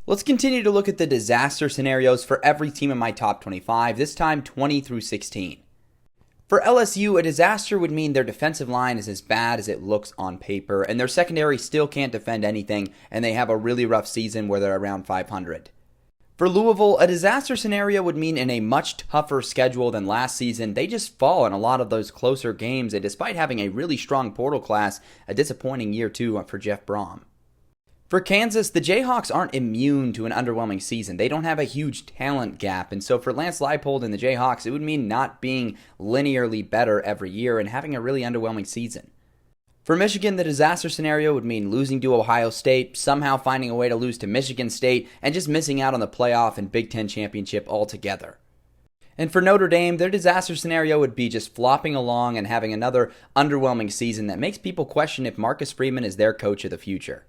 Let's continue to look at the disaster scenarios for every team in my top 25, this time 20 through 16. For LSU, a disaster would mean their defensive line is as bad as it looks on paper, and their secondary still can't defend anything, and they have a really rough season where they're around 500. For Louisville, a disaster scenario would mean in a much tougher schedule than last season, they just fall in a lot of those closer games, and despite having a really strong portal class, a disappointing year too for Jeff Brom. For Kansas, the Jayhawks aren't immune to an underwhelming season. They don't have a huge talent gap, and so for Lance Leipold and the Jayhawks, it would mean not being linearly better every year and having a really underwhelming season. For Michigan, the disaster scenario would mean losing to Ohio State, somehow finding a way to lose to Michigan State, and just missing out on the playoff and Big Ten championship altogether. And for Notre Dame, their disaster scenario would be just flopping along and having another underwhelming season that makes people question if Marcus Freeman is their coach of the future.